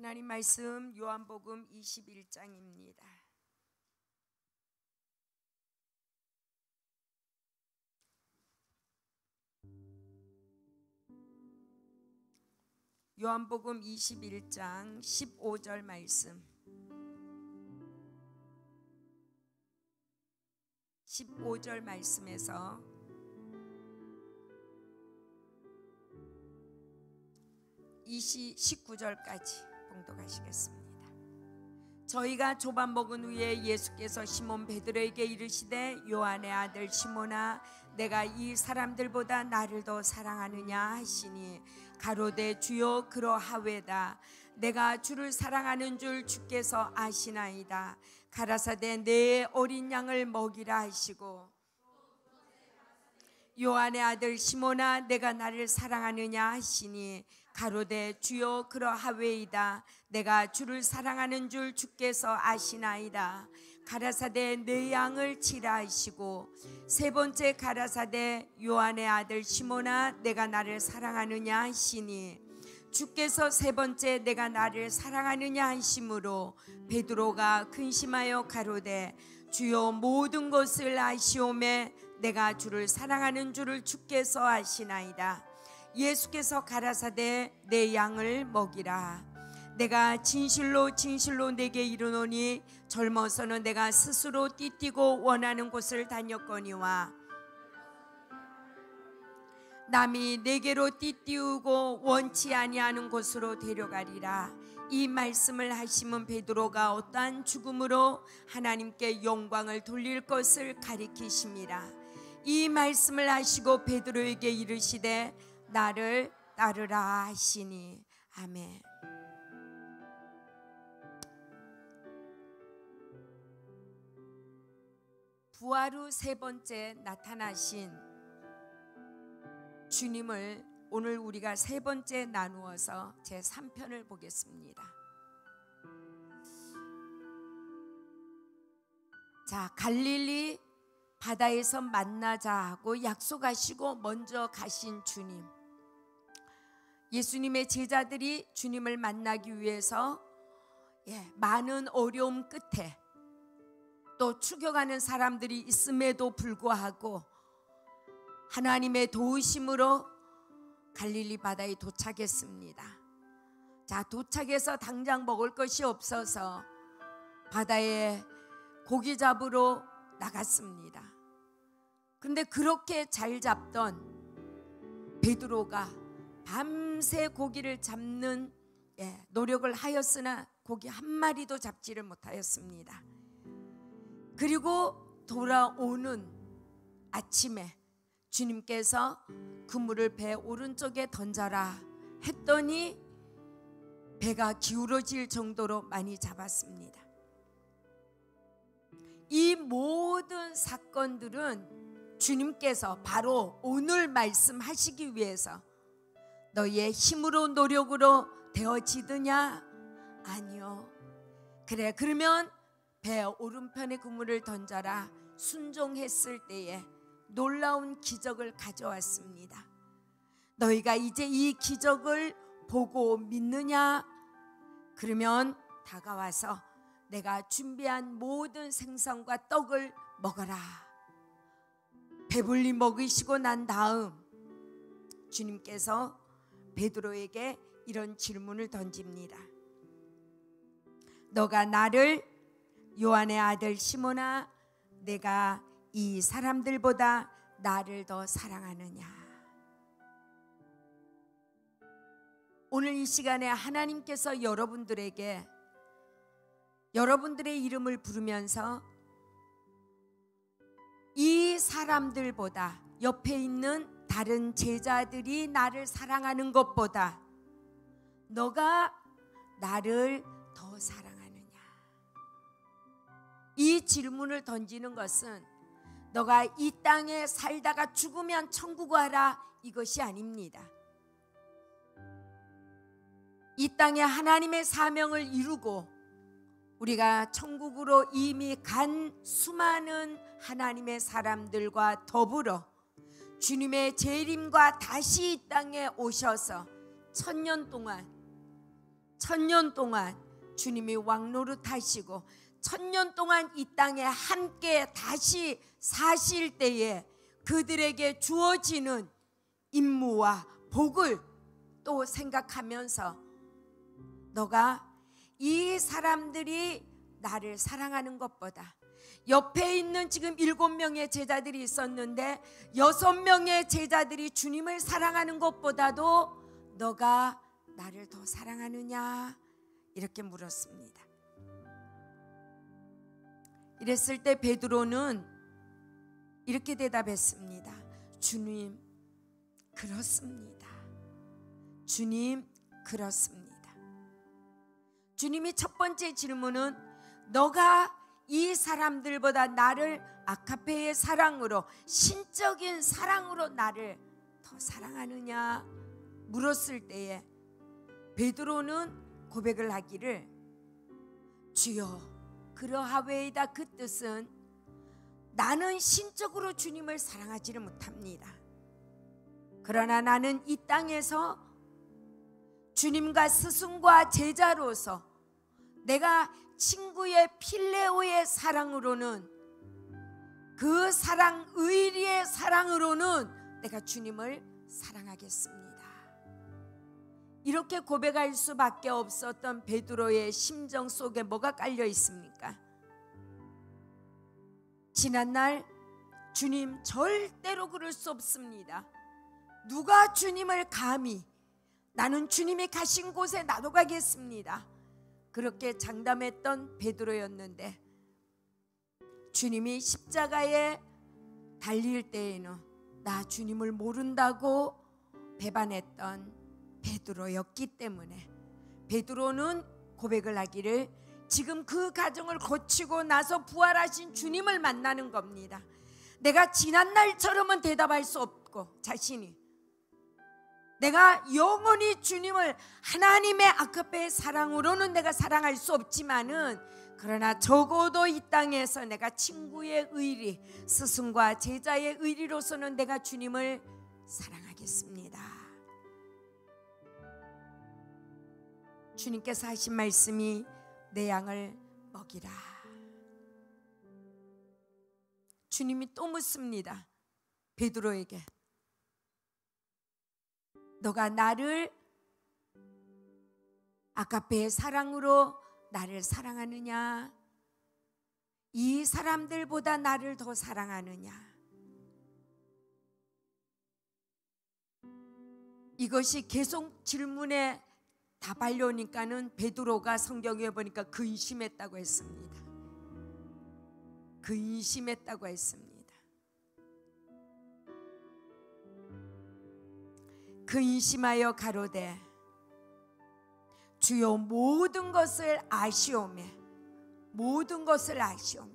하나님 말씀 요한복음 21장입니다. 요한복음 21장 15절 말씀. 15절 말씀에서 19절까지 봉독하시겠습니다. 저희가 조반 먹은 후에 예수께서 시몬 베드로에게 이르시되 요한의 아들 시몬아 내가 이 사람들보다 나를 더 사랑하느냐 하시니 가로되 주여 그러하외다. 내가 주를 사랑하는 줄 주께서 아시나이다. 가라사대 내 어린 양을 먹이라 하시고 요한의 아들 시몬아 내가 나를 사랑하느냐 하시니 가로되 주여 그러하외이다. 내가 주를 사랑하는 줄 주께서 아시나이다. 가라사대 내 양을 치라 하시고 세 번째 가라사대 요한의 아들 시몬아 내가 나를 사랑하느냐 하시니 주께서 세 번째 내가 나를 사랑하느냐 하심으로 베드로가 근심하여 가로되 주여 모든 것을 아시오매 내가 주를 사랑하는 줄을 주께서 아시나이다. 예수께서 가라사대 내 양을 먹이라. 내가 진실로 진실로 내게 이르노니 젊어서는 내가 스스로 띠뛰고 원하는 곳을 다녔거니와 남이 내게로 띠띠우고 원치 아니하는 곳으로 데려가리라. 이 말씀을 하시면 베드로가 어떠한 죽음으로 하나님께 영광을 돌릴 것을 가리키심이라. 이 말씀을 하시고 베드로에게 이르시되 나를 따르라 하시니 아멘. 부활 후 세 번째 나타나신 주님을 오늘 우리가 세 번째 나누어서 제 3편을 보겠습니다. 자, 갈릴리 바다에서 만나자 하고 약속하시고 먼저 가신 주님. 예수님의 제자들이 주님을 만나기 위해서 많은 어려움 끝에 또 추격하는 사람들이 있음에도 불구하고 하나님의 도우심으로 갈릴리 바다에 도착했습니다. 자, 도착해서 당장 먹을 것이 없어서 바다에 고기 잡으러 나갔습니다. 근데 그렇게 잘 잡던 베드로가 밤새 고기를 잡는 노력을 하였으나 고기 한 마리도 잡지를 못하였습니다. 그리고 돌아오는 아침에 주님께서 그물을 배 오른쪽에 던져라 했더니 배가 기울어질 정도로 많이 잡았습니다. 이 모든 사건들은 주님께서 바로 오늘 말씀하시기 위해서 너희의 힘으로 노력으로 되어지느냐? 아니요. 그래, 그러면 배 오른편에 그물을 던져라. 순종했을 때에 놀라운 기적을 가져왔습니다. 너희가 이제 이 기적을 보고 믿느냐? 그러면 다가와서 내가 준비한 모든 생선과 떡을 먹어라. 배불리 먹으시고 난 다음 주님께서 베드로에게 이런 질문을 던집니다. 너가 나를 요한의 아들 시몬아 내가 이 사람들보다 나를 더 사랑하느냐? 오늘 이 시간에 하나님께서 여러분들에게 여러분들의 이름을 부르면서 이 사람들보다 옆에 있는 다른 제자들이 나를 사랑하는 것보다 너가 나를 더 사랑하느냐? 이 질문을 던지는 것은 너가 이 땅에 살다가 죽으면 천국 가라 이것이 아닙니다. 이 땅에 하나님의 사명을 이루고 우리가 천국으로 이미 간 수많은 하나님의 사람들과 더불어 주님의 재림과 다시 이 땅에 오셔서 1000년 동안 천년 동안 주님이 왕노릇 하시고 천년 동안 이 땅에 함께 다시 사실 때에 그들에게 주어지는 임무와 복을 또 생각하면서 너가 이 사람들이 나를 사랑하는 것보다 옆에 있는 지금 7명의 제자들이 있었는데 6명의 제자들이 주님을 사랑하는 것보다도 너가 나를 더 사랑하느냐 이렇게 물었습니다. 이랬을 때 베드로는 이렇게 대답했습니다. 주님, 그렇습니다. 주님, 그렇습니다. 주님이 첫 번째 질문은 너가 이 사람들보다 나를 아가페의 사랑으로, 신적인 사랑으로 나를 더 사랑하느냐 물었을 때에 베드로는 고백을 하기를 주여 그러하외이다. 그 뜻은 나는 신적으로 주님을 사랑하지를 못합니다. 그러나 나는 이 땅에서 주님과 스승과 제자로서 내가 친구의 필레오의 사랑으로는, 그 사랑, 의리의 사랑으로는 내가 주님을 사랑하겠습니다. 이렇게 고백할 수밖에 없었던 베드로의 심정 속에 뭐가 깔려 있습니까? 지난날 주님 절대로 그럴 수 없습니다. 누가 주님을 감히, 나는 주님이 가신 곳에 나도 가겠습니다. 그렇게 장담했던 베드로였는데 주님이 십자가에 달릴 때에는 나 주님을 모른다고 배반했던 베드로였기 때문에 베드로는 고백을 하기를 지금 그 과정을 거치고 나서 부활하신 주님을 만나는 겁니다. 내가 지난날처럼은 대답할 수 없고 자신이 내가 영원히 주님을 하나님의 아가페의 사랑으로는 내가 사랑할 수 없지만은 그러나 적어도 이 땅에서 내가 친구의 의리, 스승과 제자의 의리로서는 내가 주님을 사랑하겠습니다. 주님께서 하신 말씀이 내 양을 먹이라. 주님이 또 묻습니다. 베드로에게 너가 나를 아가페의 사랑으로 나를 사랑하느냐, 이 사람들보다 나를 더 사랑하느냐. 이것이 계속 질문에 답하려니까는 베드로가 성경에 보니까 근심했다고 했습니다. 근심했다고 했습니다. 근심하여 가로되 주여 모든 것을 아시오매, 모든 것을 아시오매.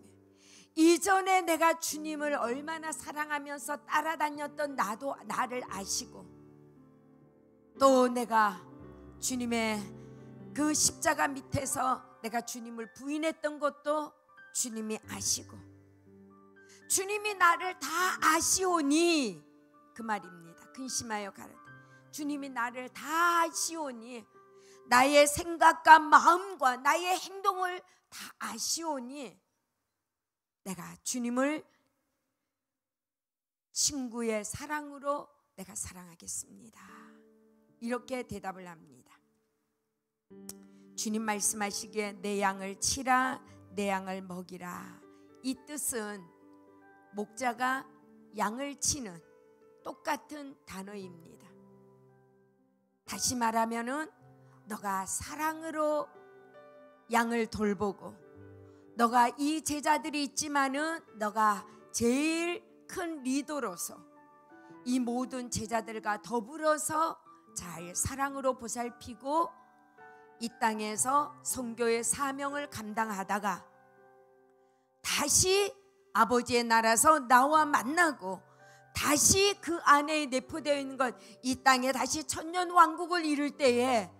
이전에 내가 주님을 얼마나 사랑하면서 따라다녔던 나를 아시고 또 내가 주님의 그 십자가 밑에서 내가 주님을 부인했던 것도 주님이 아시고 주님이 나를 다 아시오니 그 말입니다. 근심하여 가로되 주님이 나를 다 아시오니 나의 생각과 마음과 나의 행동을 다 아시오니 내가 주님을 친구의 사랑으로 내가 사랑하겠습니다. 이렇게 대답을 합니다. 주님 말씀하시기에 내 양을 치라, 내 양을 먹이라. 이 뜻은 목자가 양을 치는 똑같은 단어입니다. 다시 말하면은 너가 사랑으로 양을 돌보고 너가 이 제자들이 있지만은 너가 제일 큰 리더로서 이 모든 제자들과 더불어서 잘 사랑으로 보살피고 이 땅에서 선교의 사명을 감당하다가 다시 아버지의 나라에서 나와 만나고 다시 그 안에 내포되어 있는 것, 이 땅에 다시 천년 왕국을 이룰 때에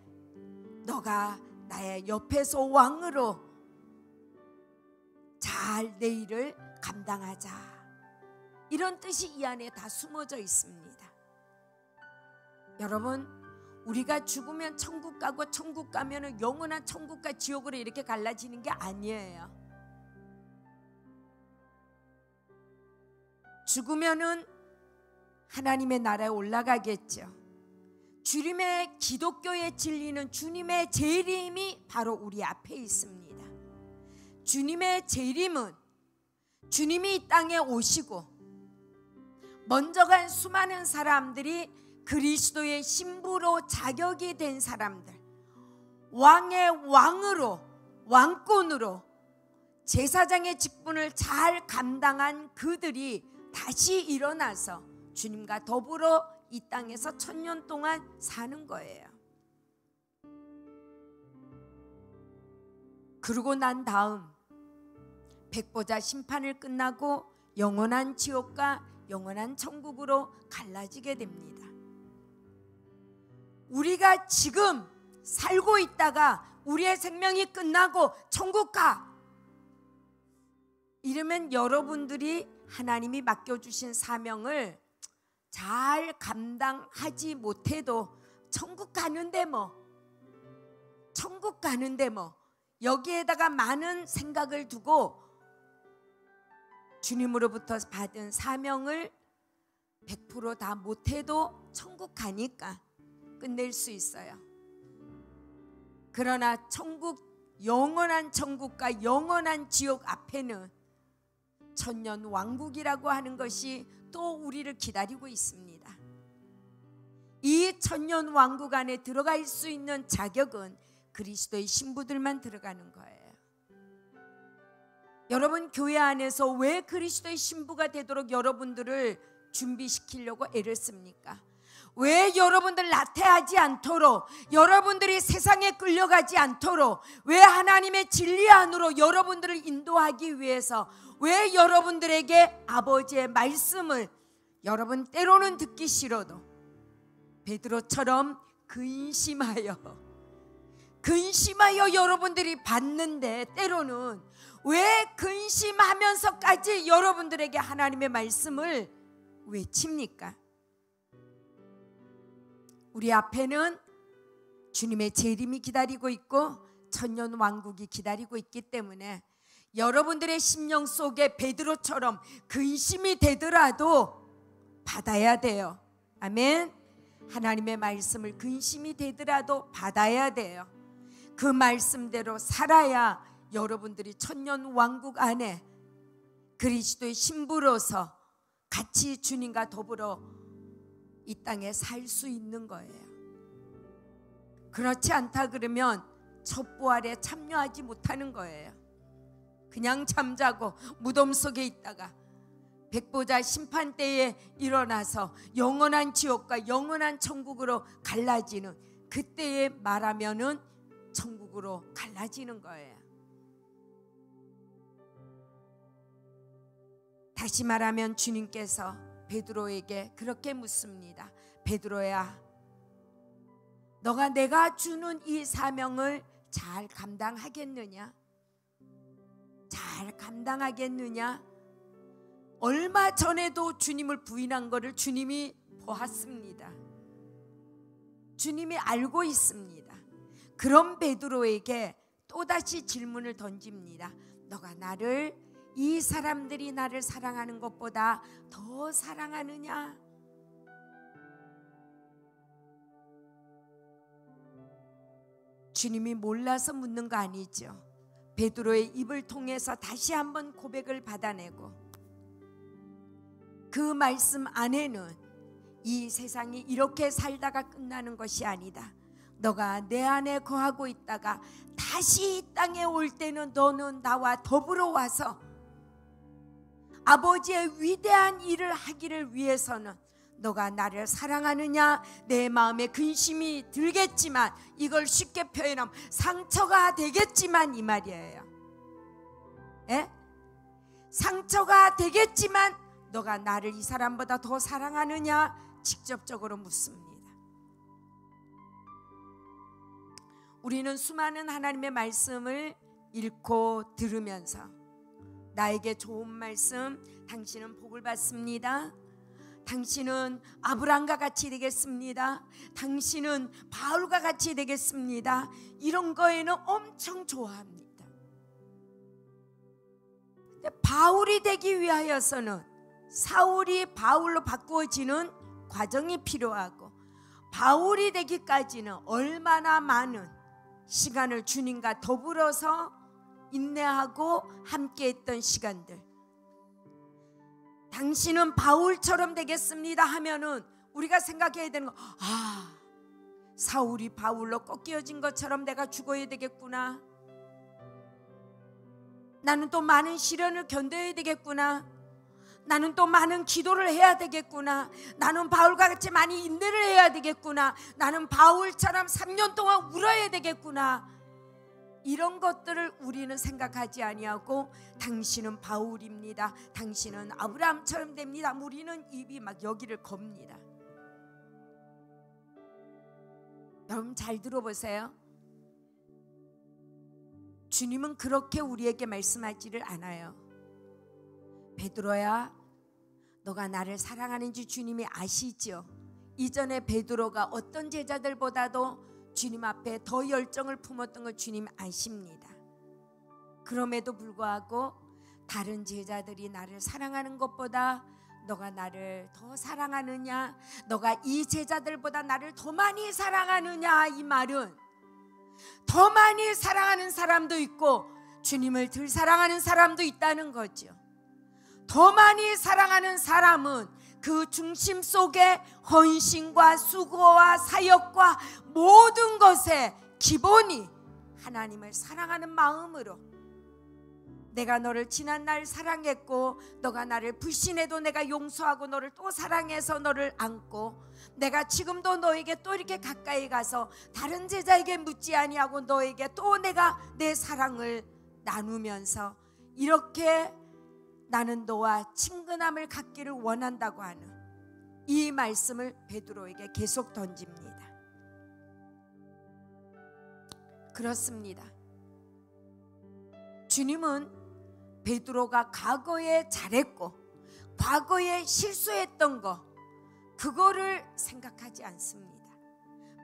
너가 나의 옆에서 왕으로 잘 내 일을 감당하자. 이런 뜻이 이 안에 다 숨어져 있습니다. 여러분, 우리가 죽으면 천국 가고 천국 가면은 영원한 천국과 지옥으로 이렇게 갈라지는 게 아니에요. 죽으면은 하나님의 나라에 올라가겠죠. 주님의 기독교의 진리는 주님의 재림이 바로 우리 앞에 있습니다. 주님의 재림은 주님이 이 땅에 오시고 먼저 간 수많은 사람들이 그리스도의 신부로 자격이 된 사람들, 왕의 왕으로, 왕권으로 제사장의 직분을 잘 감당한 그들이 다시 일어나서 주님과 더불어 이 땅에서 1000년 동안 사는 거예요. 그러고 난 다음 백보자 심판을 끝나고 영원한 지옥과 영원한 천국으로 갈라지게 됩니다. 우리가 지금 살고 있다가 우리의 생명이 끝나고 천국 가 이러면 여러분들이 하나님이 맡겨주신 사명을 잘 감당하지 못해도 천국 가는데 뭐, 천국 가는데 뭐, 여기에다가 많은 생각을 두고 주님으로부터 받은 사명을 100% 다 못해도 천국 가니까 끝낼 수 있어요. 그러나 천국, 영원한 천국과 영원한 지옥 앞에는 천년 왕국이라고 하는 것이 또 우리를 기다리고 있습니다. 이 천년 왕국 안에 들어갈 수 있는 자격은 그리스도의 신부들만 들어가는 거예요. 여러분, 교회 안에서 왜 그리스도의 신부가 되도록 여러분들을 준비시키려고 애를 씁니까? 왜 여러분들 나태하지 않도록, 여러분들이 세상에 끌려가지 않도록, 왜 하나님의 진리 안으로 여러분들을 인도하기 위해서, 왜 여러분들에게 아버지의 말씀을 여러분 때로는 듣기 싫어도 베드로처럼 근심하여 여러분들이 받는데, 때로는 왜 근심하면서까지 여러분들에게 하나님의 말씀을 외칩니까? 우리 앞에는 주님의 재림이 기다리고 있고 천년 왕국이 기다리고 있기 때문에 여러분들의 심령 속에 베드로처럼 근심이 되더라도 받아야 돼요. 아멘. 하나님의 말씀을 근심이 되더라도 받아야 돼요. 그 말씀대로 살아야 여러분들이 천년 왕국 안에 그리스도의 신부로서 같이 주님과 더불어 이 땅에 살 수 있는 거예요. 그렇지 않다 그러면 첫 부활에 참여하지 못하는 거예요. 그냥 잠자고 무덤 속에 있다가 백보자 심판 때에 일어나서 영원한 지옥과 영원한 천국으로 갈라지는, 그때에 말하면은 천국으로 갈라지는 거예요. 다시 말하면 주님께서 베드로에게 그렇게 묻습니다. 베드로야, 너가 내가 주는 이 사명을 잘 감당하겠느냐? 잘 감당하겠느냐? 얼마 전에도 주님을 부인한 것을 주님이 보았습니다. 주님이 알고 있습니다. 그런 베드로에게 또다시 질문을 던집니다. 너가 나를, 이 사람들이 나를 사랑하는 것보다 더 사랑하느냐? 주님이 몰라서 묻는 거 아니죠. 베드로의 입을 통해서 다시 한번 고백을 받아내고, 그 말씀 안에는 이 세상이 이렇게 살다가 끝나는 것이 아니다. 너가 내 안에 거하고 있다가 다시 이 땅에 올 때는 너는 나와 더불어 와서 아버지의 위대한 일을 하기를 위해서는 너가 나를 사랑하느냐? 내 마음에 근심이 들겠지만, 이걸 쉽게 표현하면 상처가 되겠지만 이 말이에요. 예? 상처가 되겠지만 너가 나를 이 사람보다 더 사랑하느냐? 직접적으로 묻습니다. 우리는 수많은 하나님의 말씀을 읽고 들으면서 나에게 좋은 말씀, 당신은 복을 받습니다, 당신은 아브라함과 같이 되겠습니다. 당신은 바울과 같이 되겠습니다. 이런 거에는 엄청 좋아합니다. 근데 바울이 되기 위하여서는 사울이 바울로 바꾸어지는 과정이 필요하고, 바울이 되기까지는 얼마나 많은 시간을 주님과 더불어서 인내하고 함께했던 시간들. 당신은 바울처럼 되겠습니다 하면은 우리가 생각해야 되는 거, 사울이 바울로 꺾여진 것처럼 내가 죽어야 되겠구나. 나는 또 많은 시련을 견뎌야 되겠구나. 나는 또 많은 기도를 해야 되겠구나. 나는 바울과 같이 많이 인내를 해야 되겠구나. 나는 바울처럼 3년 동안 울어야 되겠구나. 이런 것들을 우리는 생각하지 아니하고, 당신은 바울입니다, 당신은 아브라함처럼 됩니다, 우리는 입이 막 여기를 겁니다. 여러분 잘 들어보세요. 주님은 그렇게 우리에게 말씀하지를 않아요. 베드로야, 너가 나를 사랑하는지 주님이 아시죠? 이전에 베드로가 어떤 제자들보다도 주님 앞에 더 열정을 품었던 걸 주님 아십니다. 그럼에도 불구하고 다른 제자들이 나를 사랑하는 것보다 너가 나를 더 사랑하느냐, 너가 이 제자들보다 나를 더 많이 사랑하느냐, 이 말은 더 많이 사랑하는 사람도 있고 주님을 덜 사랑하는 사람도 있다는 거죠. 더 많이 사랑하는 사람은 그 중심 속에 헌신과 수고와 사역과 모든 것의 기본이 하나님을 사랑하는 마음으로, 내가 너를 지난날 사랑했고 너가 나를 불신해도 내가 용서하고 너를 또 사랑해서 너를 안고, 내가 지금도 너에게 또 이렇게 가까이 가서 다른 제자에게 묻지 아니하고 너에게 또 내가 내 사랑을 나누면서 이렇게 나는 너와 친근함을 갖기를 원한다고 하는 이 말씀을 베드로에게 계속 던집니다. 그렇습니다. 주님은 베드로가 과거에 잘했고 과거에 실수했던 거, 그거를 생각하지 않습니다.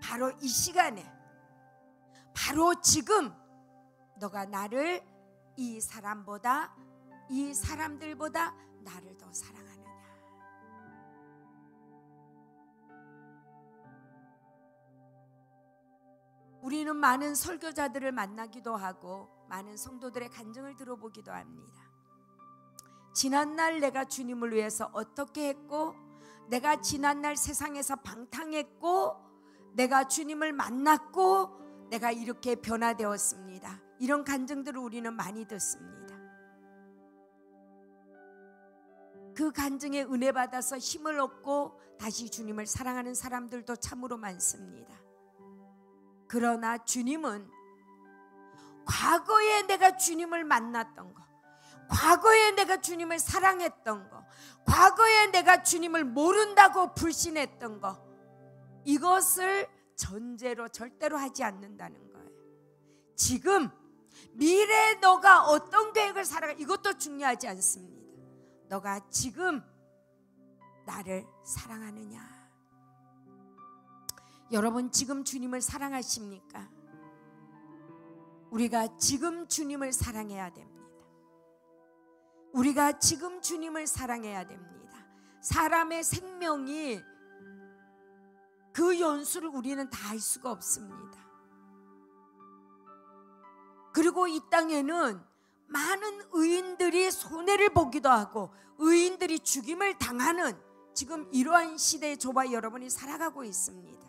바로 이 시간에, 바로 지금 너가 나를 이 사람보다, 이 사람들보다 나를 더 사랑하느냐. 우리는 많은 설교자들을 만나기도 하고 많은 성도들의 간증을 들어보기도 합니다. 지난날 내가 주님을 위해서 어떻게 했고, 내가 지난날 세상에서 방탕했고, 내가 주님을 만났고 내가 이렇게 변화되었습니다. 이런 간증들을 우리는 많이 듣습니다. 그 간증에 은혜 받아서 힘을 얻고 다시 주님을 사랑하는 사람들도 참으로 많습니다. 그러나 주님은 과거에 내가 주님을 만났던 거, 과거에 내가 주님을 사랑했던 거, 과거에 내가 주님을 모른다고 불신했던 거, 이것을 전제로 절대로 하지 않는다는 거예요. 지금 미래에 너가 어떤 계획을 살아가, 이것도 중요하지 않습니다. 너가 지금 나를 사랑하느냐. 여러분 지금 주님을 사랑하십니까? 우리가 지금 주님을 사랑해야 됩니다. 우리가 지금 주님을 사랑해야 됩니다. 사람의 생명이 그 연수를 우리는 다 할 수가 없습니다. 그리고 이 땅에는 많은 의인들이 손해를 보기도 하고 의인들이 죽임을 당하는 지금 이러한 시대에 저와 여러분이 살아가고 있습니다.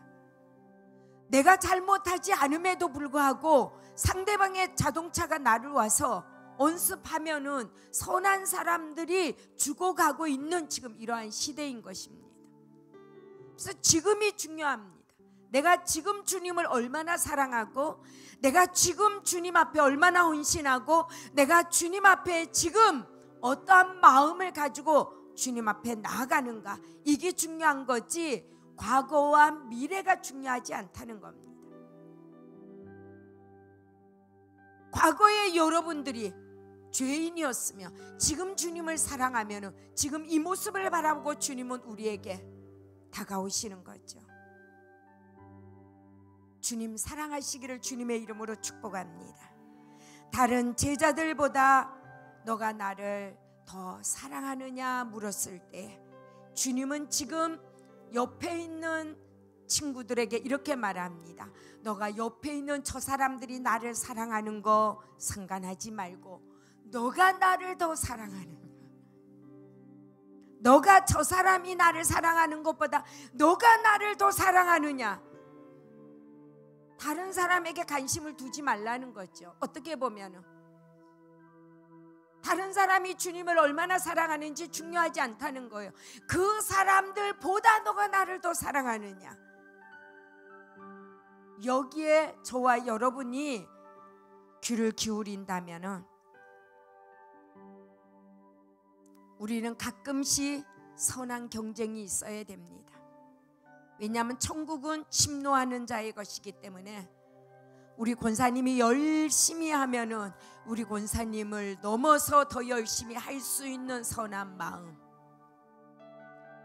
내가 잘못하지 않음에도 불구하고 상대방의 자동차가 나를 와서 언습하면은 선한 사람들이 죽어가고 있는 지금 이러한 시대인 것입니다. 그래서 지금이 중요합니다. 내가 지금 주님을 얼마나 사랑하고, 내가 지금 주님 앞에 얼마나 헌신하고, 내가 주님 앞에 지금 어떠한 마음을 가지고 주님 앞에 나아가는가, 이게 중요한 거지 과거와 미래가 중요하지 않다는 겁니다. 과거에 여러분들이 죄인이었으며 지금 주님을 사랑하면 지금 이 모습을 바라보고 주님은 우리에게 다가오시는 거죠. 주님 사랑하시기를 주님의 이름으로 축복합니다. 다른 제자들보다 너가 나를 더 사랑하느냐 물었을 때 주님은 지금 옆에 있는 친구들에게 이렇게 말합니다. 너가 옆에 있는 저 사람들이 나를 사랑하는 거 상관하지 말고 너가 나를 더 사랑하느냐, 너가 저 사람이 나를 사랑하는 것보다 너가 나를 더 사랑하느냐, 다른 사람에게 관심을 두지 말라는 거죠. 어떻게 보면은 다른 사람이 주님을 얼마나 사랑하는지 중요하지 않다는 거예요. 그 사람들보다 너가 나를 더 사랑하느냐, 여기에 저와 여러분이 귀를 기울인다면은 우리는 가끔씩 선한 경쟁이 있어야 됩니다. 왜냐하면 천국은 침노하는 자의 것이기 때문에 우리 권사님이 열심히 하면은 우리 권사님을 넘어서 더 열심히 할 수 있는 선한 마음,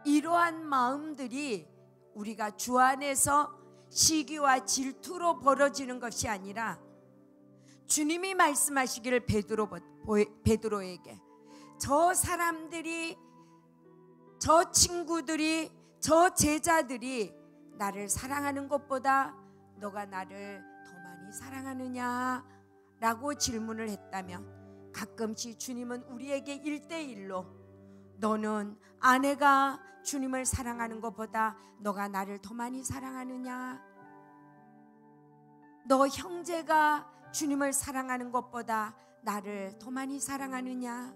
이러한 마음들이 우리가 주 안에서 시기와 질투로 벌어지는 것이 아니라 주님이 말씀하시기를 베드로에게 저 사람들이, 저 친구들이, 저 제자들이 나를 사랑하는 것보다 너가 나를 더 많이 사랑하느냐 라고 질문을 했다면 가끔씩 주님은 우리에게 1대1로 너는 아내가 주님을 사랑하는 것보다 너가 나를 더 많이 사랑하느냐, 너 형제가 주님을 사랑하는 것보다 나를 더 많이 사랑하느냐,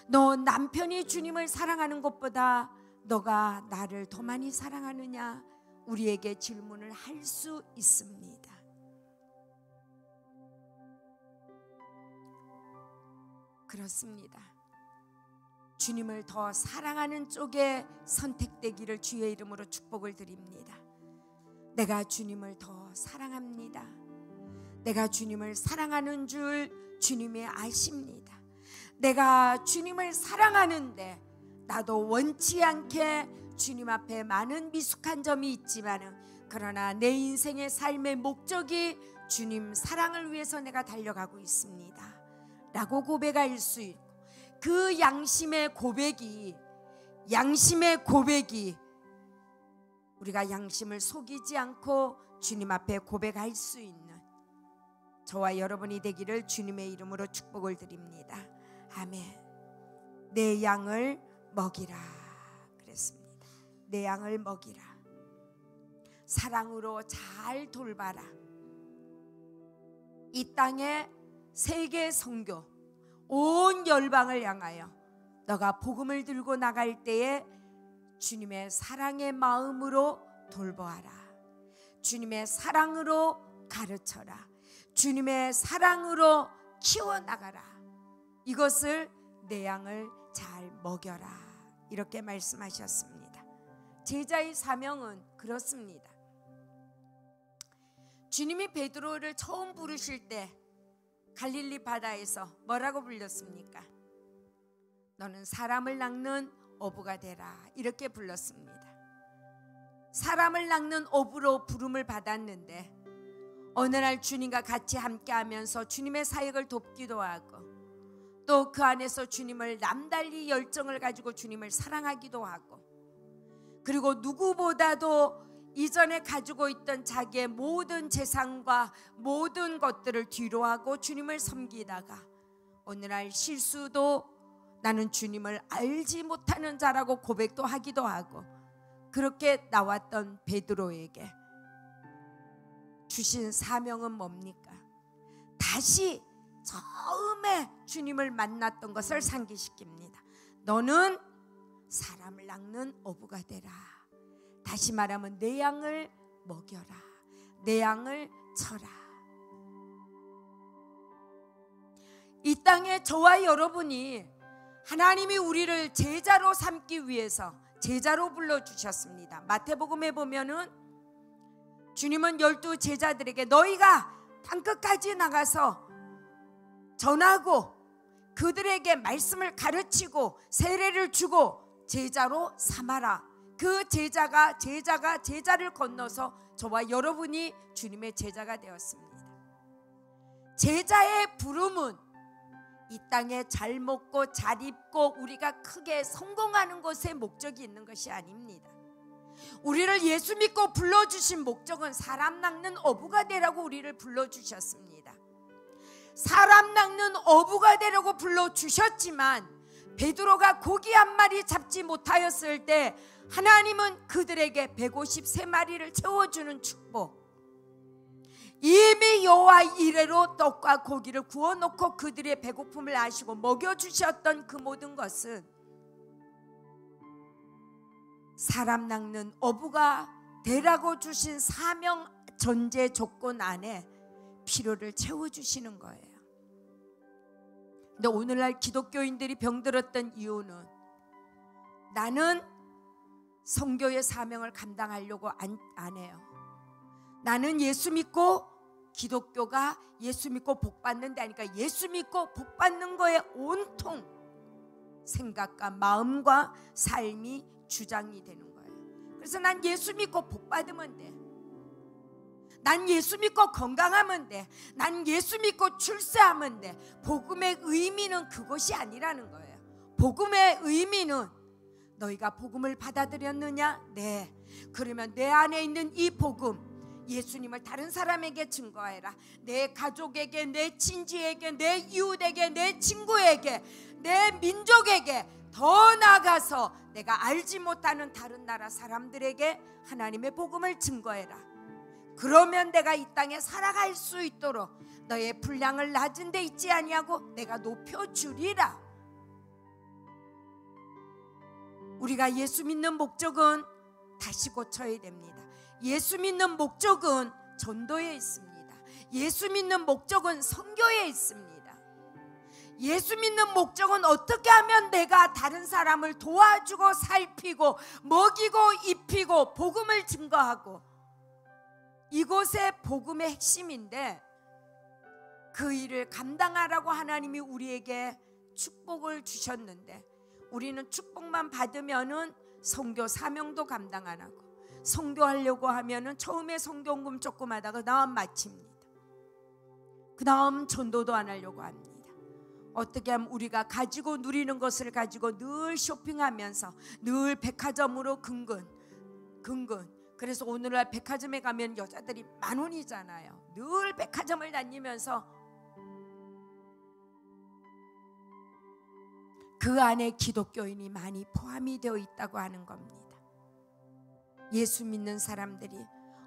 너 남편이 주님을 사랑하는 것보다 너가 나를 더 많이 사랑하느냐, 우리에게 질문을 할 수 있습니다. 그렇습니다. 주님을 더 사랑하는 쪽에 선택되기를 주의 이름으로 축복을 드립니다. 내가 주님을 더 사랑합니다. 내가 주님을 사랑하는 줄 주님이 아십니다. 내가 주님을 사랑하는데 나도 원치 않게 주님 앞에 많은 미숙한 점이 있지만 그러나 내 인생의 삶의 목적이 주님 사랑을 위해서 내가 달려가고 있습니다 라고 고백할 수 있고, 그 양심의 고백이 우리가 양심을 속이지 않고 주님 앞에 고백할 수 있는 저와 여러분이 되기를 주님의 이름으로 축복을 드립니다. 아멘. 내 양을 먹이라 그랬습니다. 내 양을 먹이라. 사랑으로 잘 돌봐라. 이 땅에 세계 선교 온 열방을 향하여 너가 복음을 들고 나갈 때에 주님의 사랑의 마음으로 돌보아라. 주님의 사랑으로 가르쳐라. 주님의 사랑으로 키워나가라. 이것을 내 양을 잘 먹여라. 이렇게 말씀하셨습니다. 제자의 사명은 그렇습니다. 주님이 베드로를 처음 부르실 때 갈릴리 바다에서 뭐라고 불렀습니까? 너는 사람을 낚는 어부가 되라. 이렇게 불렀습니다. 사람을 낚는 어부로 부름을 받았는데 어느 날 주님과 같이 함께하면서 주님의 사역을 돕기도 하고 또 그 안에서 주님을 남달리 열정을 가지고 주님을 사랑하기도 하고, 그리고 누구보다도 이전에 가지고 있던 자기의 모든 재산과 모든 것들을 뒤로하고 주님을 섬기다가 어느 날 실수도 나는 주님을 알지 못하는 자라고 고백도 하기도 하고, 그렇게 나왔던 베드로에게 주신 사명은 뭡니까? 다시 처음에 주님을 만났던 것을 상기시킵니다. 너는 사람을 낚는 어부가 되라. 다시 말하면 내 양을 먹여라. 내 양을 쳐라. 이 땅에 저와 여러분이 하나님이 우리를 제자로 삼기 위해서 제자로 불러주셨습니다. 마태복음에 보면은 주님은 12 제자들에게 너희가 땅끝까지 나가서 전하고 그들에게 말씀을 가르치고 세례를 주고 제자로 삼아라. 그 제자가 제자를 건너서 저와 여러분이 주님의 제자가 되었습니다. 제자의 부름은 이 땅에 잘 먹고 잘 입고 우리가 크게 성공하는 것에 목적이 있는 것이 아닙니다. 우리를 예수 믿고 불러주신 목적은 사람 낚는 어부가 되라고 우리를 불러주셨습니다. 사람 낚는 어부가 되라고 불러주셨지만 베드로가 고기 한 마리 잡지 못하였을 때 하나님은 그들에게 153마리를 채워주는 축복, 이미 여호와 이레로 떡과 고기를 구워놓고 그들의 배고픔을 아시고 먹여주셨던 그 모든 것은 사람 낚는 어부가 되라고 주신 사명 전제 조건 안에 필요를 채워주시는 거예요. 근데 오늘날 기독교인들이 병들었던 이유는 나는 선교의 사명을 감당하려고 안 해요. 나는 예수 믿고 기독교가 예수 믿고 복 받는데 하니까 예수 믿고 복 받는 거에 온통 생각과 마음과 삶이 주장이 되는 거예요. 그래서 난 예수 믿고 복 받으면 돼. 난 예수 믿고 건강하면 돼. 난 예수 믿고 출세하면 돼. 복음의 의미는 그것이 아니라는 거예요. 복음의 의미는 너희가 복음을 받아들였느냐? 네. 그러면 내 안에 있는 이 복음, 예수님을 다른 사람에게 증거해라. 내 가족에게, 내 친지에게, 내 이웃에게, 내 친구에게, 내 민족에게, 더 나아가서 내가 알지 못하는 다른 나라 사람들에게 하나님의 복음을 증거해라. 그러면 내가 이 땅에 살아갈 수 있도록 너의 분량을 낮은 데 있지 아니하고 내가 높여주리라. 우리가 예수 믿는 목적은 다시 고쳐야 됩니다. 예수 믿는 목적은 전도에 있습니다. 예수 믿는 목적은 선교에 있습니다. 예수 믿는 목적은 어떻게 하면 내가 다른 사람을 도와주고 살피고 먹이고 입히고 복음을 증거하고, 이곳에 복음의 핵심인데 그 일을 감당하라고 하나님이 우리에게 축복을 주셨는데 우리는 축복만 받으면은 선교 사명도 감당 안 하고, 선교하려고 하면은 처음에 선교금 조금 하다가 그다음 마칩니다. 그다음 전도도 안 하려고 합니다. 어떻게 하면 우리가 가지고 누리는 것을 가지고 늘 쇼핑하면서 늘 백화점으로 근근. 그래서 오늘날 백화점에 가면 여자들이 만 원이잖아요. 늘 백화점을 다니면서 그 안에 기독교인이 많이 포함이 되어 있다고 하는 겁니다. 예수 믿는 사람들이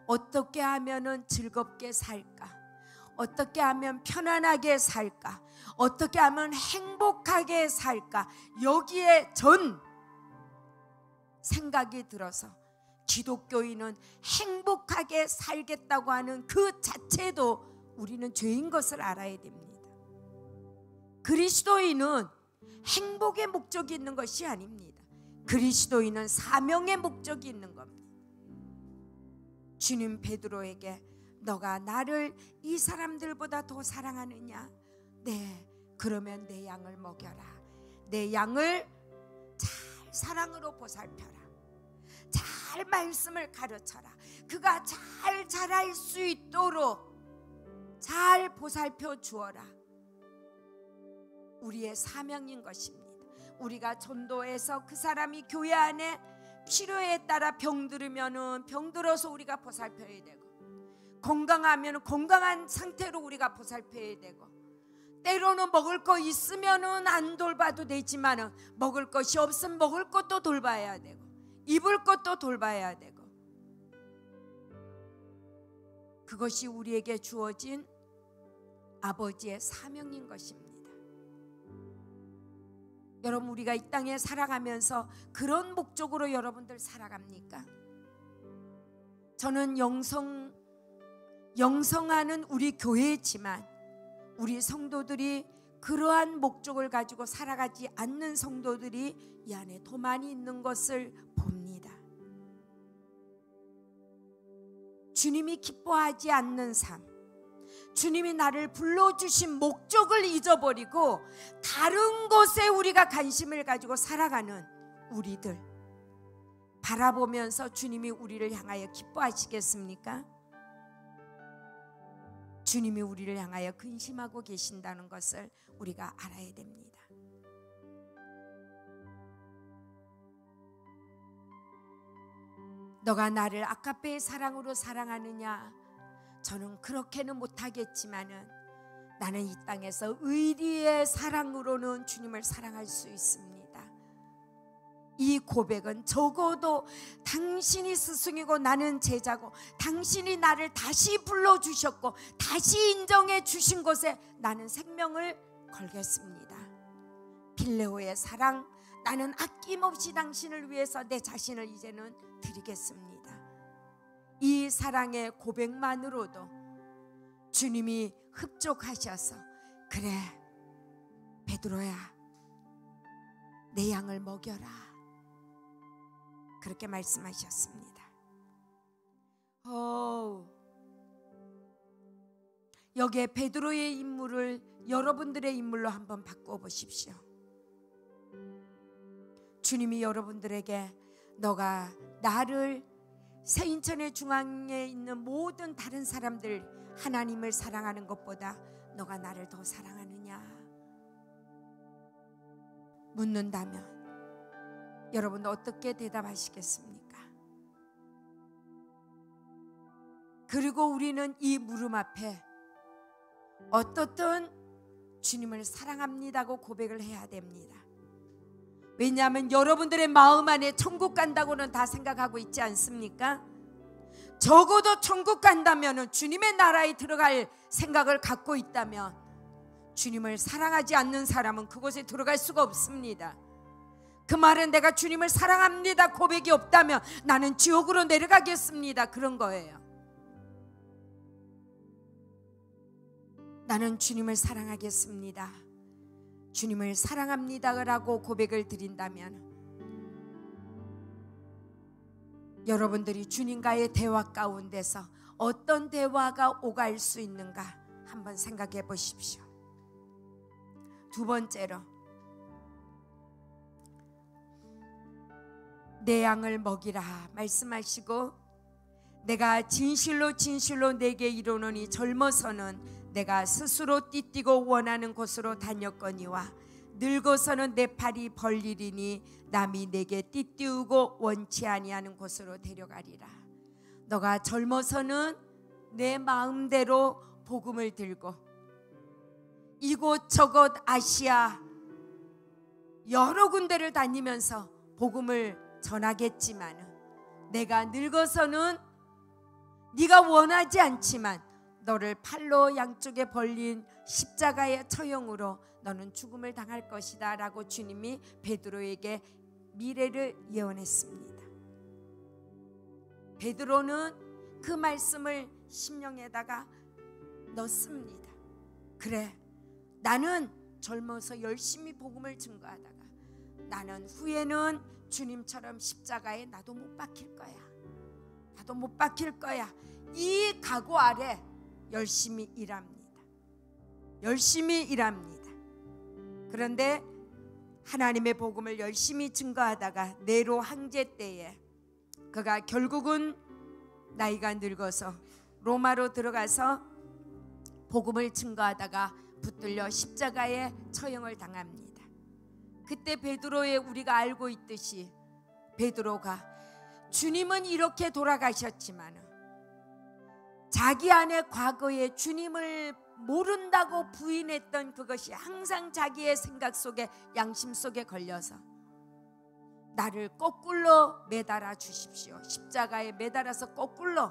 어떻게 하면 즐겁게 살까? 어떻게 하면 편안하게 살까? 어떻게 하면 행복하게 살까? 여기에 전 생각이 들어서 기독교인은 행복하게 살겠다고 하는 그 자체도 우리는 죄인 것을 알아야 됩니다. 그리스도인은 행복의 목적이 있는 것이 아닙니다. 그리스도인은 사명의 목적이 있는 겁니다. 주님 베드로에게 너가 나를 이 사람들보다 더 사랑하느냐? 네, 그러면 내 양을 먹여라. 내 양을 잘 사랑으로 보살펴라. 잘 말씀을 가르쳐라. 그가 잘 자랄 수 있도록 잘 보살펴 주어라. 우리의 사명인 것입니다. 우리가 전도해서 그 사람이 교회 안에 필요에 따라 병들으면은 병들어서 우리가 보살펴야 되고, 건강하면 건강한 상태로 우리가 보살펴야 되고, 때로는 먹을 거 있으면은 안 돌봐도 되지만은 먹을 것이 없으면 먹을 것도 돌봐야 되고, 입을 것도 돌봐야 되고, 그것이 우리에게 주어진 아버지의 사명인 것입니다. 여러분, 우리가 이 땅에 살아가면서 그런 목적으로 여러분들 살아갑니까? 저는 영성하는 우리 교회지만 우리 성도들이 그러한 목적을 가지고 살아가지 않는 성도들이 이 안에 더 많이 있는 것을 봅니다. 주님이 기뻐하지 않는 삶, 주님이 나를 불러주신 목적을 잊어버리고 다른 곳에 우리가 관심을 가지고 살아가는 우리들 바라보면서 주님이 우리를 향하여 기뻐하시겠습니까? 주님이 우리를 향하여 근심하고 계신다는 것을 우리가 알아야 됩니다. 너가 나를 아가페의 사랑으로 사랑하느냐? 저는 그렇게는 못하겠지만은 나는 이 땅에서 의리의 사랑으로는 주님을 사랑할 수 있습니다. 이 고백은 적어도 당신이 스승이고 나는 제자고 당신이 나를 다시 불러주셨고 다시 인정해 주신 곳에 나는 생명을 걸겠습니다. 필레오의 사랑, 나는 아낌없이 당신을 위해서 내 자신을 이제는 드리겠습니다. 이 사랑의 고백만으로도 주님이 흡족하셔서 그래 베드로야 내 양을 먹여라 그렇게 말씀하셨습니다. 여기에 베드로의 인물을 여러분들의 인물로 한번 바꿔 보십시오. 주님이 여러분들에게 너가 나를 새인천의 중앙에 있는 모든 다른 사람들 하나님을 사랑하는 것보다 너가 나를 더 사랑하느냐 묻는다면 여러분 어떻게 대답하시겠습니까? 그리고 우리는 이 물음 앞에 어떻든 주님을 사랑합니다고 고백을 해야 됩니다. 왜냐하면 여러분들의 마음 안에 천국 간다고는 다 생각하고 있지 않습니까? 적어도 천국 간다면 주님의 나라에 들어갈 생각을 갖고 있다면 주님을 사랑하지 않는 사람은 그곳에 들어갈 수가 없습니다. 그 말은 내가 주님을 사랑합니다 고백이 없다면 나는 지옥으로 내려가겠습니다 그런 거예요. 나는 주님을 사랑하겠습니다, 주님을 사랑합니다라고 고백을 드린다면 여러분들이 주님과의 대화 가운데서 어떤 대화가 오갈 수 있는가 한번 생각해 보십시오. 두 번째로 내 양을 먹이라 말씀하시고 내가 진실로 진실로 내게 이르노니 젊어서는 내가 스스로 띠뛰고 원하는 곳으로 다녔거니와 늙어서는 내 팔이 벌리리니 남이 내게 띠띠우고 원치 아니하는 곳으로 데려가리라. 너가 젊어서는 내 마음대로 복음을 들고 이곳저곳 아시아 여러 군데를 다니면서 복음을 전하겠지만 내가 늙어서는 네가 원하지 않지만 너를 팔로 양쪽에 벌린 십자가의 처형으로 너는 죽음을 당할 것이다 라고 주님이 베드로에게 미래를 예언했습니다. 베드로는 그 말씀을 심령에다가 넣습니다. 그래 나는 젊어서 열심히 복음을 증거하다가 나는 후에는 주님처럼 십자가에 나도 못 박힐 거야. 나도 못 박힐 거야. 이 각오 아래 열심히 일합니다. 열심히 일합니다. 그런데 하나님의 복음을 열심히 증거하다가 네로 황제 때에 그가 결국은 나이가 늙어서 로마로 들어가서 복음을 증거하다가 붙들려 십자가에 처형을 당합니다. 그때 베드로의 우리가 알고 있듯이 베드로가 주님은 이렇게 돌아가셨지만 자기 안에 과거에 주님을 모른다고 부인했던 그것이 항상 자기의 생각 속에 양심 속에 걸려서 나를 거꾸로 매달아 주십시오. 십자가에 매달아서 거꾸로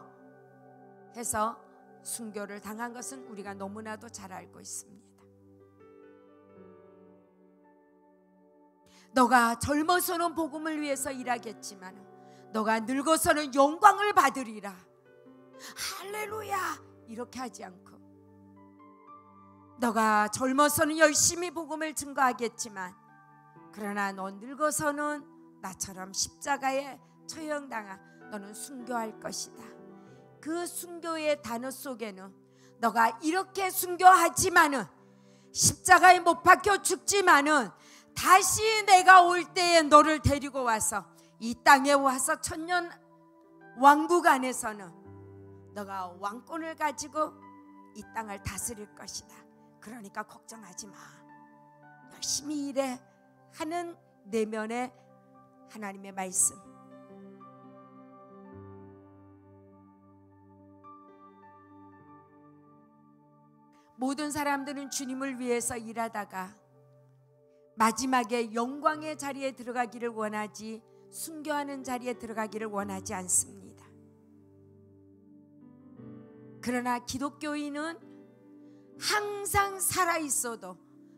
해서 순교를 당한 것은 우리가 너무나도 잘 알고 있습니다. 너가 젊어서는 복음을 위해서 일하겠지만 너가 늙어서는 영광을 받으리라. 할렐루야 이렇게 하지 않고 너가 젊어서는 열심히 복음을 증거하겠지만 그러나 너 늙어서는 나처럼 십자가에 처형당하 너는 순교할 것이다. 그 순교의 단어 속에는 너가 이렇게 순교하지만은 십자가에 못 박혀 죽지만은 다시 내가 올 때에 너를 데리고 와서 이 땅에 와서 천년 왕국 안에서는 너가 왕권을 가지고 이 땅을 다스릴 것이다. 그러니까 걱정하지 마. 열심히 일해 하는 내면의 하나님의 말씀. 모든 사람들은 주님을 위해서 일하다가 마지막에 영광의 자리에 들어가기를 원하지 순교하는 자리에 들어가기를 원하지 않습니다. 그러나 기독교인은 항상 살아있어도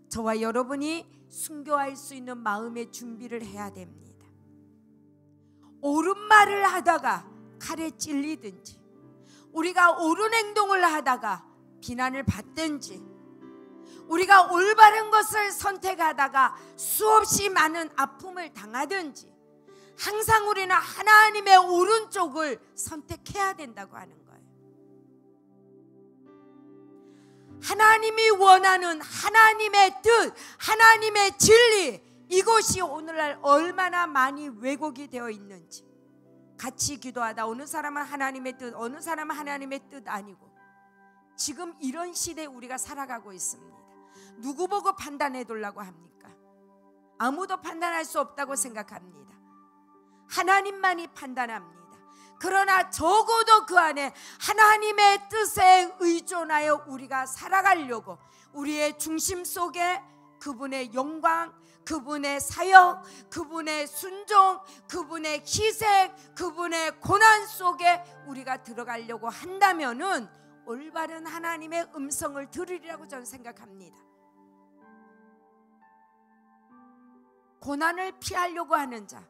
저와 여러분이 순교할 수 있는 마음의 준비를 해야 됩니다. 옳은 말을 하다가 칼에 찔리든지, 우리가 옳은 행동을 하다가 비난을 받든지, 우리가 올바른 것을 선택하다가 수없이 많은 아픔을 당하든지, 항상 우리는 하나님의 오른쪽을 선택해야 된다고 하는 거예요. 하나님이 원하는 하나님의 뜻, 하나님의 진리, 이것이 오늘날 얼마나 많이 왜곡이 되어 있는지. 같이 기도하다 어느 사람은 하나님의 뜻, 어느 사람은 하나님의 뜻 아니고, 지금 이런 시대에 우리가 살아가고 있습니다. 누구 보고 판단해 달라고 합니까? 아무도 판단할 수 없다고 생각합니다. 하나님만이 판단합니다. 그러나 적어도 그 안에 하나님의 뜻에 의존하여 우리가 살아가려고, 우리의 중심 속에 그분의 영광, 그분의 사역, 그분의 순종, 그분의 희생, 그분의 고난 속에 우리가 들어가려고 한다면은 올바른 하나님의 음성을 들으리라고 저는 생각합니다. 고난을 피하려고 하는 자,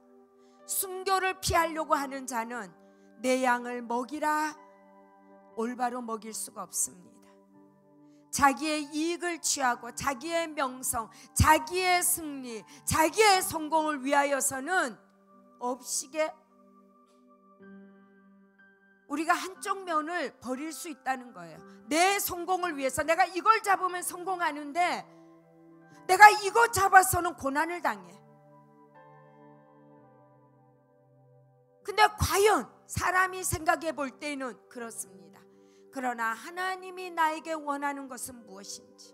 순교를 피하려고 하는 자는 내 양을 먹이라 올바로 먹일 수가 없습니다. 자기의 이익을 취하고 자기의 명성, 자기의 승리, 자기의 성공을 위하여서는 없이게 우리가 한쪽 면을 버릴 수 있다는 거예요. 내 성공을 위해서 내가 이걸 잡으면 성공하는데 내가 이거 잡아서는 고난을 당해. 근데 과연 사람이 생각해 볼 때는 그렇습니다. 그러나 하나님이 나에게 원하는 것은 무엇인지,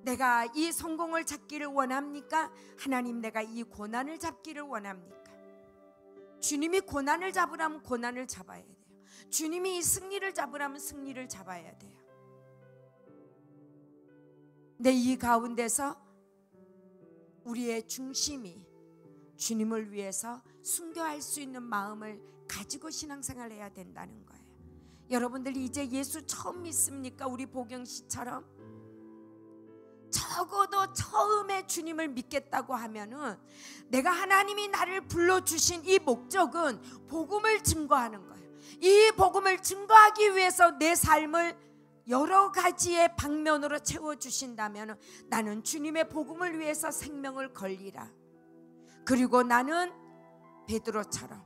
내가 이 성공을 잡기를 원합니까? 하나님, 내가 이 고난을 잡기를 원합니까? 주님이 고난을 잡으라면 고난을 잡아야 돼요. 주님이 이 승리를 잡으라면 승리를 잡아야 돼요. 근데 이 가운데서 우리의 중심이 주님을 위해서 순교할 수 있는 마음을 가지고 신앙생활을 해야 된다는 거예요. 여러분들이 이제 예수 처음 믿습니까? 우리 보경 씨처럼 적어도 처음에 주님을 믿겠다고 하면은 내가 하나님이 나를 불러주신 이 목적은 복음을 증거하는 거예요. 이 복음을 증거하기 위해서 내 삶을 여러 가지의 방면으로 채워주신다면 나는 주님의 복음을 위해서 생명을 걸리라. 그리고 나는 베드로처럼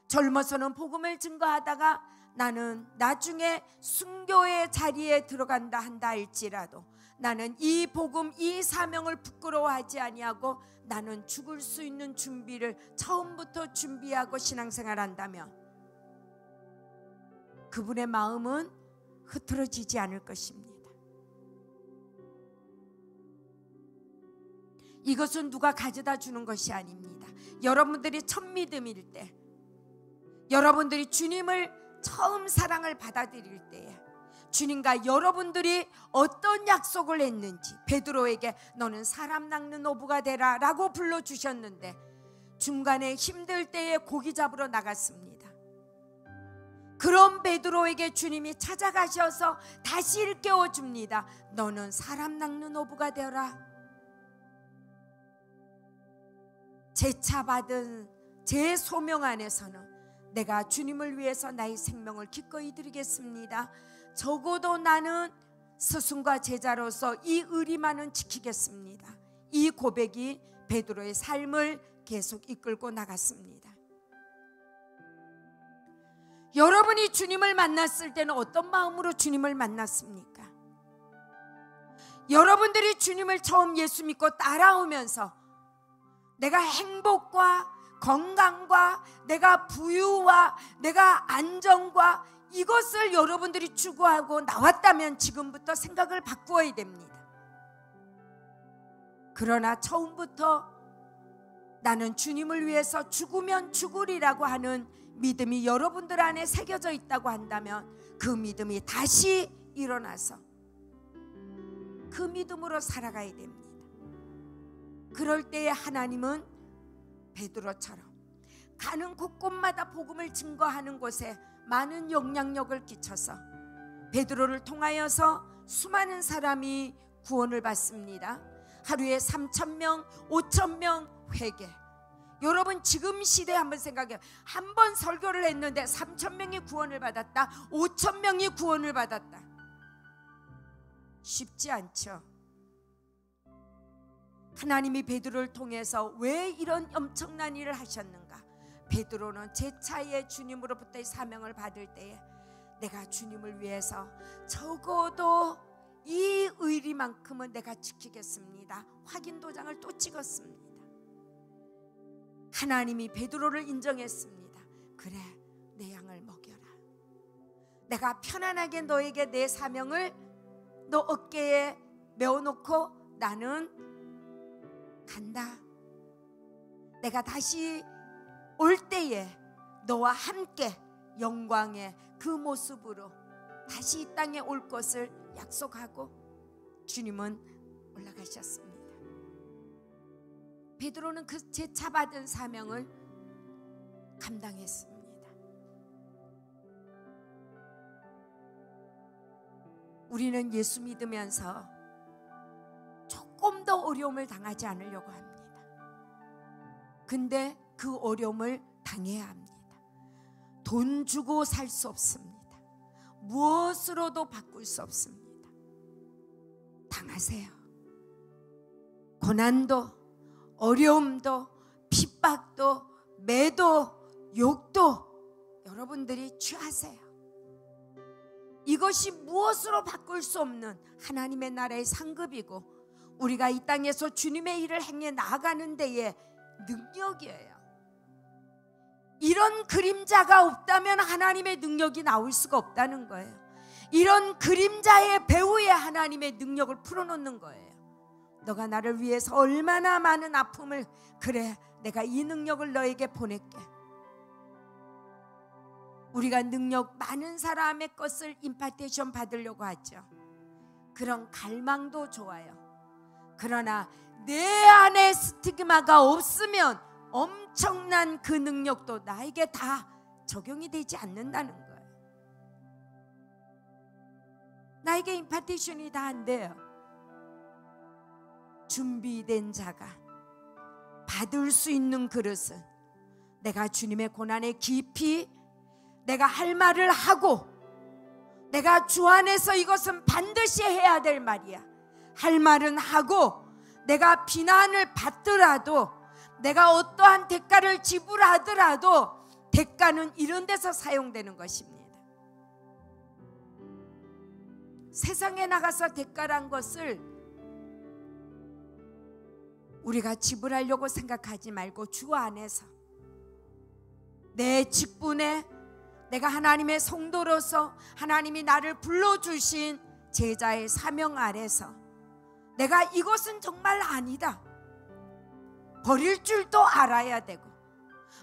젊어서는 복음을 증거하다가 나는 나중에 순교의 자리에 들어간다 한다 할지라도 나는 이 복음, 이 사명을 부끄러워하지 아니하고 나는 죽을 수 있는 준비를 처음부터 준비하고 신앙생활한다면 그분의 마음은 흐트러지지 않을 것입니다. 이것은 누가 가져다 주는 것이 아닙니다. 여러분들이 첫 믿음일 때, 여러분들이 주님을 처음 사랑을 받아들일 때에 주님과 여러분들이 어떤 약속을 했는지, 베드로에게 너는 사람 낚는 어부가 되라 라고 불러주셨는데 중간에 힘들 때에 고기 잡으러 나갔습니다. 그런 베드로에게 주님이 찾아가셔서 다시 일깨워줍니다. 너는 사람 낚는 어부가 되라. 제차받은 제 소명 안에서는 내가 주님을 위해서 나의 생명을 기꺼이 드리겠습니다. 적어도 나는 스승과 제자로서 이 의리만은 지키겠습니다. 이 고백이 베드로의 삶을 계속 이끌고 나갔습니다. 여러분이 주님을 만났을 때는 어떤 마음으로 주님을 만났습니까? 여러분들이 주님을 처음 예수 믿고 따라오면서 내가 행복과 건강과 내가 부유와 내가 안정과 이것을 여러분들이 추구하고 나왔다면 지금부터 생각을 바꾸어야 됩니다. 그러나 처음부터 나는 주님을 위해서 죽으면 죽으리라고 하는 믿음이 여러분들 안에 새겨져 있다고 한다면 그 믿음이 다시 일어나서 그 믿음으로 살아가야 됩니다. 그럴 때에 하나님은 베드로처럼 가는 곳곳마다 복음을 증거하는 곳에 많은 영향력을 끼쳐서 베드로를 통하여서 수많은 사람이 구원을 받습니다. 하루에 3,000명, 5,000명 회개. 여러분 지금 시대에 한번 생각해요. 한 번 설교를 했는데 3,000명이 구원을 받았다, 5,000명이 구원을 받았다. 쉽지 않죠. 하나님이 베드로를 통해서 왜 이런 엄청난 일을 하셨는가? 베드로는 제 차에 주님으로부터의 사명을 받을 때에 내가 주님을 위해서 적어도 이 의리만큼은 내가 지키겠습니다. 확인 도장을 또 찍었습니다. 하나님이 베드로를 인정했습니다. 그래, 내 양을 먹여라. 내가 편안하게 너에게 내 사명을 너 어깨에 메어놓고 나는 간다. 내가 다시 올 때에 너와 함께 영광의 그 모습으로 다시 이 땅에 올 것을 약속하고 주님은 올라가셨습니다. 베드로는 그 제차받은 사명을 감당했습니다. 우리는 예수 믿으면서 조금 더 어려움을 당하지 않으려고 합니다. 근데 그 어려움을 당해야 합니다. 돈 주고 살 수 없습니다. 무엇으로도 바꿀 수 없습니다. 당하세요. 고난도, 어려움도, 핍박도, 매도, 욕도 여러분들이 취하세요. 이것이 무엇으로 바꿀 수 없는 하나님의 나라의 상급이고 우리가 이 땅에서 주님의 일을 행해 나아가는 데에 능력이에요. 이런 그림자가 없다면 하나님의 능력이 나올 수가 없다는 거예요. 이런 그림자의 배후에 하나님의 능력을 풀어놓는 거예요. 너가 나를 위해서 얼마나 많은 아픔을, 그래 내가 이 능력을 너에게 보낼게. 우리가 능력 많은 사람의 것을 임파테이션 받으려고 하죠. 그런 갈망도 좋아요. 그러나 내 안에 스티그마가 없으면 엄청난 그 능력도 나에게 다 적용이 되지 않는다는 거예요. 나에게 임파테이션이 다 안 돼요. 준비된 자가 받을 수 있는 그릇은 내가 주님의 고난에 깊이 내가 할 말을 하고 내가 주 안에서 이것은 반드시 해야 될 말이야 할 말은 하고 내가 비난을 받더라도 내가 어떠한 대가를 지불하더라도 대가는 이런 데서 사용되는 것입니다. 세상에 나가서 대가란 것을 우리가 지불하려고 생각하지 말고 주 안에서 내 직분에 내가 하나님의 성도로서 하나님이 나를 불러주신 제자의 사명 아래서 내가 이것은 정말 아니다 버릴 줄도 알아야 되고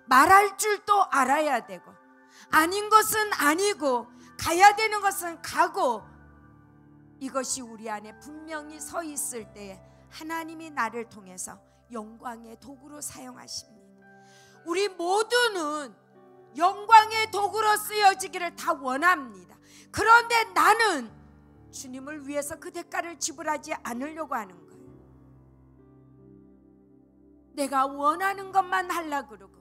말할 줄도 알아야 되고 아닌 것은 아니고 가야 되는 것은 가고 이것이 우리 안에 분명히 서 있을 때에 하나님이 나를 통해서 영광의 도구로 사용하십니다. 우리 모두는 영광의 도구로 쓰여지기를 다 원합니다. 그런데 나는 주님을 위해서 그 대가를 지불하지 않으려고 하는 거예요. 내가 원하는 것만 하려고 그러고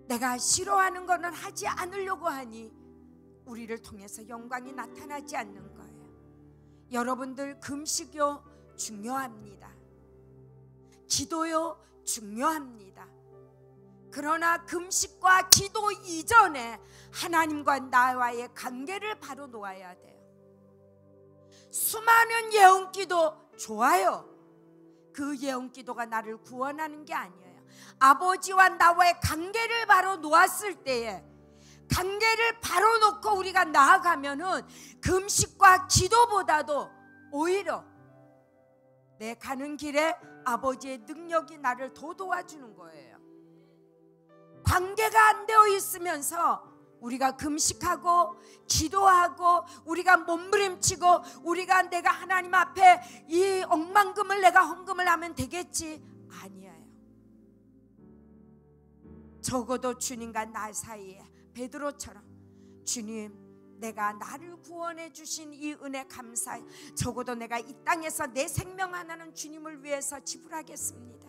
내가 싫어하는 것은 하지 않으려고 하니 우리를 통해서 영광이 나타나지 않는 거예요. 여러분들 금식요 중요합니다. 기도요 중요합니다. 그러나 금식과 기도 이전에 하나님과 나와의 관계를 바로 놓아야 돼요. 수많은 예언기도 좋아요. 그 예언기도가 나를 구원하는 게 아니에요. 아버지와 나와의 관계를 바로 놓았을 때에, 관계를 바로 놓고 우리가 나아가면은 금식과 기도보다도 오히려 내 가는 길에 아버지의 능력이 나를 더 도와주는 거예요. 관계가 안 되어 있으면서 우리가 금식하고 기도하고 우리가 몸부림치고 우리가 내가 하나님 앞에 이 억만금을 내가 헌금을 하면 되겠지, 아니에요. 적어도 주님과 나 사이에 베드로처럼, 주님, 내가 나를 구원해 주신 이 은혜 감사해. 적어도 내가 이 땅에서 내 생명 하나는 주님을 위해서 지불하겠습니다.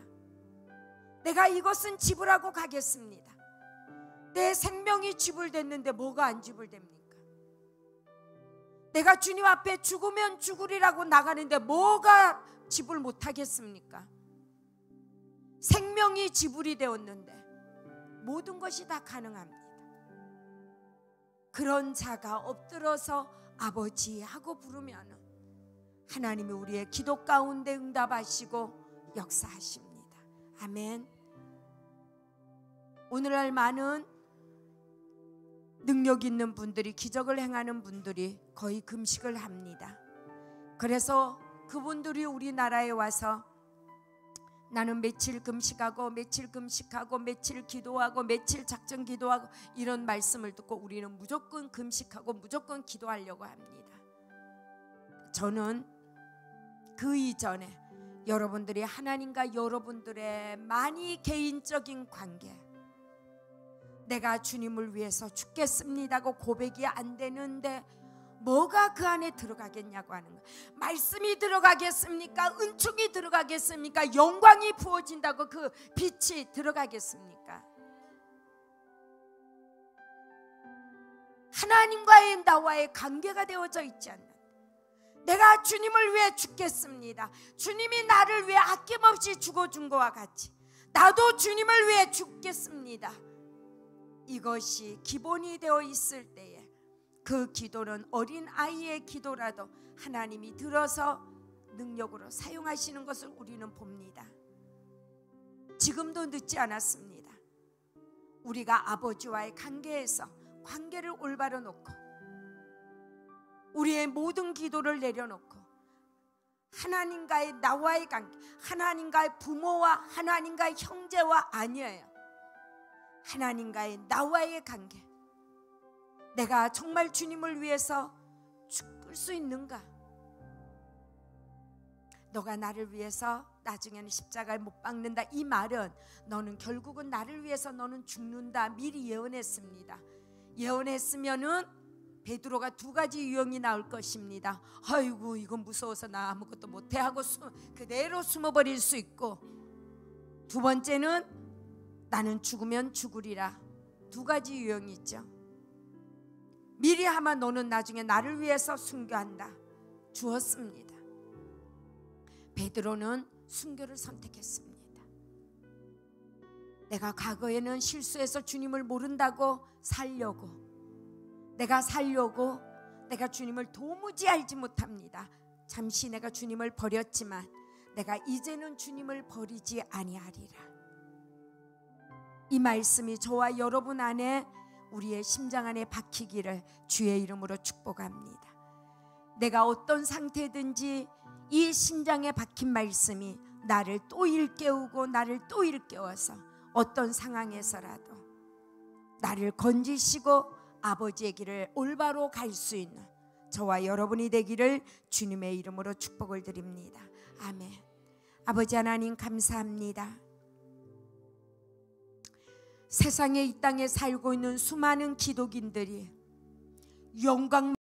내가 이것은 지불하고 가겠습니다. 내 생명이 지불됐는데 뭐가 안 지불됩니까? 내가 주님 앞에 죽으면 죽으리라고 나가는데 뭐가 지불 못하겠습니까? 생명이 지불이 되었는데 모든 것이 다 가능합니다. 그런 자가 엎드러서 아버지 하고 부르면 하나님이 우리의 기도 가운데 응답하시고 역사하십니다. 아멘. 오늘날 많은 능력 있는 분들이, 기적을 행하는 분들이 거의 금식을 합니다. 그래서 그분들이 우리나라에 와서 나는 며칠 금식하고 며칠 금식하고 며칠 기도하고 며칠 작정 기도하고 이런 말씀을 듣고 우리는 무조건 금식하고 무조건 기도하려고 합니다. 저는 그 이전에 여러분들이 하나님과 여러분들의 많이 개인적인 관계, 내가 주님을 위해서 죽겠습니다고 고백이 안 되는데 뭐가 그 안에 들어가겠냐고 하는 거예요. 말씀이 들어가겠습니까? 은총이 들어가겠습니까? 영광이 부어진다고 그 빛이 들어가겠습니까? 하나님과의 나와의 관계가 되어져 있지 않는, 내가 주님을 위해 죽겠습니다, 주님이 나를 위해 아낌없이 죽어준 것과 같이 나도 주님을 위해 죽겠습니다, 이것이 기본이 되어 있을 때에 그 기도는 어린 아이의 기도라도 하나님이 들어서 능력으로 사용하시는 것을 우리는 봅니다. 지금도 늦지 않았습니다. 우리가 아버지와의 관계에서 관계를 올바로 놓고 우리의 모든 기도를 내려놓고 하나님과의 나와의 관계, 하나님과의 부모와 하나님과의 형제와 아니에요. 하나님과의 나와의 관계, 내가 정말 주님을 위해서 죽을 수 있는가? 너가 나를 위해서 나중에는 십자가를 못 박는다, 이 말은 너는 결국은 나를 위해서 너는 죽는다 미리 예언했습니다. 예언했으면은 베드로가 두 가지 유형이 나올 것입니다. 아이고 이건 무서워서 나 아무것도 못해 하고 그대로 숨어버릴 수 있고, 두 번째는 나는 죽으면 죽으리라. 두 가지 유형이 있죠. 미리 하면 너는 나중에 나를 위해서 순교한다 주었습니다. 베드로는 순교를 선택했습니다. 내가 과거에는 실수해서 주님을 모른다고 살려고, 내가 주님을 도무지 알지 못합니다. 잠시 내가 주님을 버렸지만 내가 이제는 주님을 버리지 아니하리라. 이 말씀이 저와 여러분 안에, 우리의 심장 안에 박히기를 주의 이름으로 축복합니다. 내가 어떤 상태든지 이 심장에 박힌 말씀이 나를 또 일깨우고 나를 또 일깨워서 어떤 상황에서라도 나를 건지시고 아버지의 길을 올바로 갈 수 있는 저와 여러분이 되기를 주님의 이름으로 축복을 드립니다. 아멘. 아버지 하나님 감사합니다. 세상에 이 땅에 살고 있는 수많은 기독인들이 영광